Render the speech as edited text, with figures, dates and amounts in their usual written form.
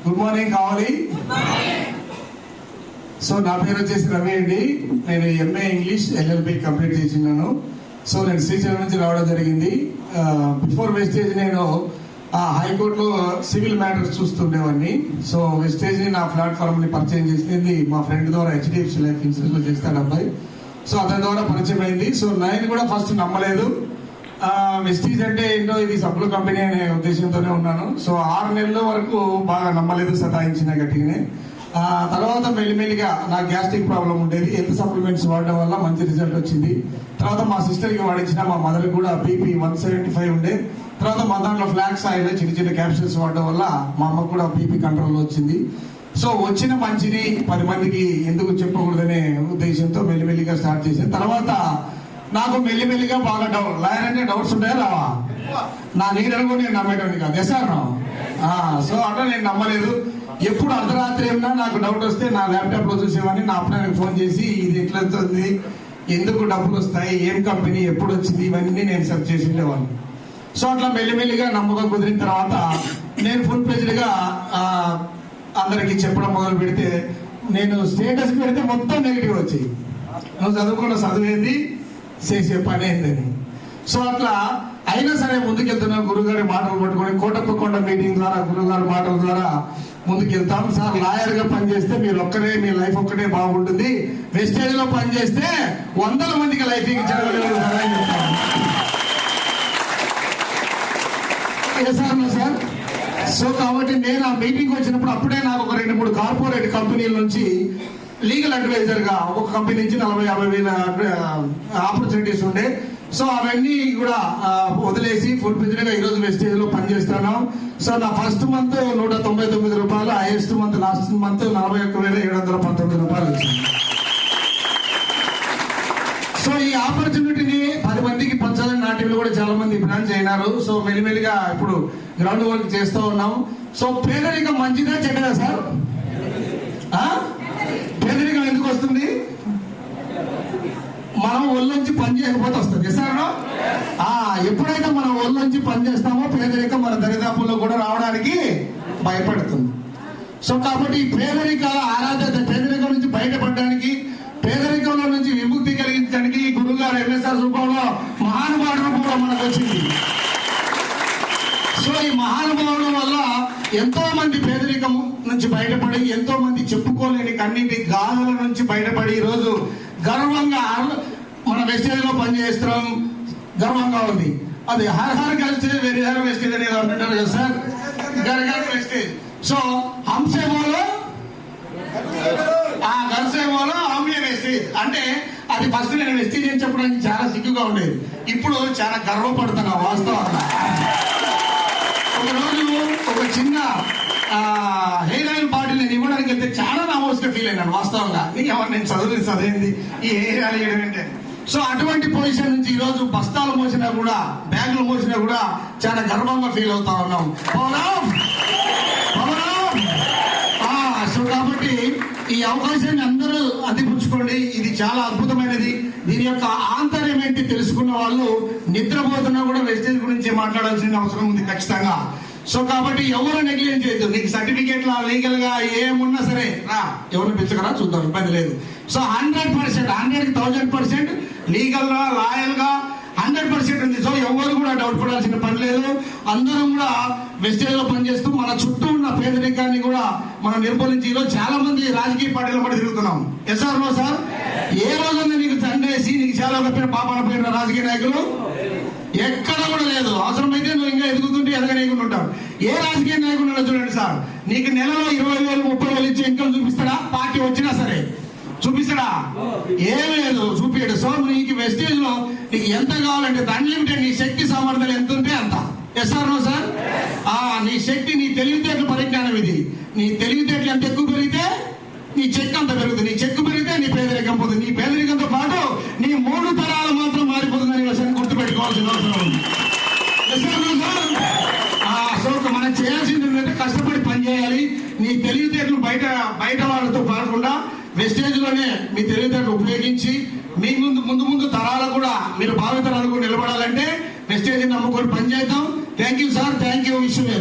Good morning కావాలి. So నా పేరు వచ్చేసి రవి అండి. నేను ఎంఏ ఇంగ్లీష్ LLB కంప్లీట్ చేసినాను. సో నేను శ్రీశైలం నుంచి రావడం జరిగింది. బిఫోర్ వెస్టేజ్ నేను హైకోర్టులో సివిల్ మ్యాటర్స్ చూస్తుండేవాడిని. సో వెస్టేజ్ నా ప్లాట్ఫామ్ ని పరిచయం చేసింది మా ఫ్రెండ్ ద్వారా HDFC లైఫ్ ఇన్సూరెన్స్ లో చేస్తాడు అబ్బాయి. సో అతని ద్వారా పరిచయం అయింది. సో నేను కూడా ఫస్ట్ నమ్మలేదు. వెస్టీజ్ అంటే ఏంటో ఇది సబ్బుల కంపెనీ అనే ఉద్దేశంతోనే ఉన్నాను. సో 6 నెలల వరకు బాగా నమ్మలేదు, సతాయించిన గట్టిగానే. తర్వాత మెల్లిమెల్లిగా నాకు గ్యాస్ట్రిక్ ప్రాబ్లం ఉండేది. హెల్త్ సప్లిమెంట్స్ వాడడం వల్ల మంచి రిజల్ట్ వచ్చింది. తర్వాత మా సిస్టర్కి వాడించిన, మా మదర్కి కూడా BP 175 ఉండే. తర్వాత మా దాంట్లో ఫ్లాక్స్ ఆయిల్ చిన్న చిన్న క్యాప్సూల్స్ వాడడం వల్ల మా అమ్మకు కూడా BP కంట్రోల్ వచ్చింది. సో వచ్చిన మంచిని 10 మందికి ఎందుకు చెప్పకూడదనే ఉద్దేశంతో మెల్లిమెల్లిగా స్టార్ట్ చేశాను. తర్వాత నాకు మెల్లిమెల్లిగా బాగా డౌట్, లాయర్ అంటే డౌట్స్ ఉంటాయా రావా? నా నీడను కూడా నేను నమ్మేటోని కాదు ఎసాను. సో అట్లా నేను నమ్మలేదు. ఎప్పుడు అర్ధరాత్రి ఏమన్నా నాకు డౌట్ వస్తే నా ల్యాప్టాప్ లో చూసేవాడిని. నా అప్పుడు ఫోన్ చేసి ఇది ఎట్లా అవుతుంది, ఎందుకు డబ్బులు వస్తాయి, ఏం కంపెనీ, ఎప్పుడు వచ్చింది, ఇవన్నీ నేను సెర్చ్ చేసి ఉండేవాడిని. సో అట్లా మెల్లిమెల్లిగా నమ్మకం కుదిరిన తర్వాత నేను ఫుల్ పేజ్డ్గా అందరికి చెప్పడం మొదలు పెడితే, నేను స్టేటస్ పెడితే మొత్తం నెగిటివ్ వచ్చాయి. నువ్వు చదువుకున్న చదువేంది, చేసే పని ఏందని. సో అట్లా అయినా సరే ముందుకెళ్తున్నా. గురుగారి మాటలు పట్టుకొని కోటప్పకొండ మీటింగ్ ద్వారా, గురుగారి మాటల ద్వారా ముందుకెళ్తాం. సార్ లాయర్ గా పనిచేస్తే మీరు ఒక్కడే, మీ లైఫ్ ఒక్కటే బాగుంటుంది. వెస్టేజ్ లో పనిచేస్తే 100 మందికి లైఫ్ ఇచ్చారు సార్. సో కాబట్టి నేను ఆ మీటింగ్ వచ్చినప్పుడు అప్పుడే నాకు ఒక 2-3 కార్పొరేట్ కంపెనీల నుంచి లీగల్ అడ్వైజర్ గా ఒక కంపెనీ నుంచి 40-50 వేల ఆపర్చునిటీస్ ఉండే. సో అవన్నీ కూడా వదిలేసి ఫుల్ బిజినెస్ గా ఈరోజు వెస్టేజ్ లో పనిచేస్తాను. సో నా ఫస్ట్ మంత్ 199 రూపాయలు, హైయెస్ట్ మంత్ లాస్ట్ మంత్ 41,719 రూపాయలు వచ్చింది. సో ఈ ఆపర్చునిటీని 10 మందికి పంచాలని నా టీంలో కూడా చాలా మంది ప్లాన్ చేయనారు. సో మెల్లిమెల్లిగా ఇప్పుడు గ్రౌండ్ వర్క్ చేస్తూ ఉన్నాం. సో పేదరికం మంచిదా చెడ్డదా సార్? పేదరికం ఎందుకు వస్తుంది? మనం ఒళ్ళొంచి పని చేయకపోతే వస్తుంది సార్. ఎప్పుడైతే మనం ఒళ్ళొంచి పని చేస్తామో పేదరికం మన దరిదాపుల్లో కూడా రావడానికి భయపడుతుంది. సో కాబట్టి ఈ పేదరికాల ఆరాధన, పేదరికం నుంచి బయటపడడానికి, పేదరికంలో నుంచి విముక్తి కలిగించడానికి గురుగారు MSR రూపంలో మహానుభావుడు రూపంలో మనకు వచ్చింది. సో ఈ మహానుభావుల వల్ల ఎంతో మంది పేదరికం నుంచి బయటపడి, ఎంతో మంది చెప్పుకోలేని కన్నీటి గాథల నుంచి బయటపడి ఈరోజు గర్వంగా మన వెస్టేజ్ లో పనిచేస్తున్నాం. గర్వంగా ఉంది. అది హర్ కలిస్తే వేరే హర్ వెస్టేజ్ అనేది అంటుంటారు కదా సార్, గర్ వెస్టేజ్. సో హంసేమోలో గర్సేమోలో హమ్య వెస్టేజ్ అంటే అది ఫస్ట్ నేను వెస్టేజ్ అని చెప్పడానికి చాలా సిగ్గుగా ఉండేది. ఇప్పుడు చాలా గర్వపడుతున్నా వాస్తవంగా. ఒకరోజు ఒక చిన్న హెయిర్ ఆయిల్ బాటిల్ నేను ఇవ్వడానికి వెళ్తే చాలా నామోస్గా ఫీల్ అయినాను వాస్తవంగా. నీకేమన్నా నేను చదివింది ఈ హెయిర్ ఆయిల్ ఇవ్వడం అంటే. సో అటువంటి పొజిషన్ నుంచి ఈరోజు బస్తాలు మోసినా కూడా, బ్యాగులు మోసినా కూడా చాలా గర్వంగా ఫీల్ అవుతా ఉన్నాం. సో కాబట్టి ఈ అవకాశాన్ని అందరూ అందిపుచ్చుకోండి. ఇది చాలా అద్భుతమైనది. దీని యొక్క ఆంతర్యం ఏంటి తెలుసుకున్న వాళ్ళు నిద్రపోతున్నా కూడా వెస్టేజ్ గురించి మాట్లాడాల్సిన అవసరం ఉంది ఖచ్చితంగా. సో కాబట్టి ఎవరు నెగ్లిజెన్స్ చేయొద్దు. నీకు సర్టిఫికేట్ లీగల్ గా ఏమున్నా సరే రా, ఎవరిని పిచ్చకరా చూద్దాం, ఇబ్బంది లేదు. సో 100%, 100,000% లీగల్ గా, లాయల్ గా 100% ఉంది. సో ఎవరు కూడా డౌట్ పడాల్సిన పని లేదు. అందరం కూడా వెస్టేజ్ లో పనిచేస్తూ మన చుట్టూ ఉన్న పేదరికాన్ని కూడా మనం నిర్మూలించి ఈరోజు చాలా మంది రాజకీయ పార్టీల పడి తిరుగుతున్నాం. SR no sir? ఏ రోజున నీకు తండేసి నీకు చాలా పేరు పాపాల పోయిన రాజకీయ నాయకులు ఎక్కడ కూడా లేదు. అవసరమైతే నువ్వు ఇంకా ఎదుగుతుంటే ఎదగనీయకుండా ఉంటావు. ఏ రాజకీయ నాయకుడు చూడండి సార్, నీకు నెలలో 20,000, 30,000 ఇచ్చే ఇన్కమ్ చూపిస్తాడా? పార్టీ వచ్చినా సరే చూపిస్తాడా? ఏం లేదు, చూపించడు. సో నీకు వెస్టేజ్ లో నీకు ఎంత కావాలంటే అన్లిమిటెడ్, నీ శక్తి సామర్థ్యాలు ఎంత ఉంటే అంత. Yes or no sir? నీ శక్తి, నీ తెలివితేటల పరిజ్ఞానం ఇది. నీ తెలివితేటలు ఎంత ఎక్కువ పెరిగితే నీ చెక్ అంత పెరుగుతుంది. నీ చెక్కు పెరిగితే నీ పేదరికం పోతుంది. నీ పేదరికంతో పాటు నీ 3 తరాలు మాత్రం మారిపోతుందని విషయాన్ని గుర్తుపెట్టుకోవాల్సిన అవసరం ఉంది. సో మనం చేయాల్సింది ఏంటంటే కష్టపడి పనిచేయాలి. నీ తెలివితేటలు బయట వాళ్ళతో కాకుండా వెస్టేజ్ లోనే మీ తెలివితేటలు ఉపయోగించి మీ ముందు తరాలు కూడా, మీరు భావితరాలు కూడా నిలబడాలంటే వెస్టేజ్ నమ్ముకొని పనిచేద్దాం. Thank you sir, thank you. Wish you.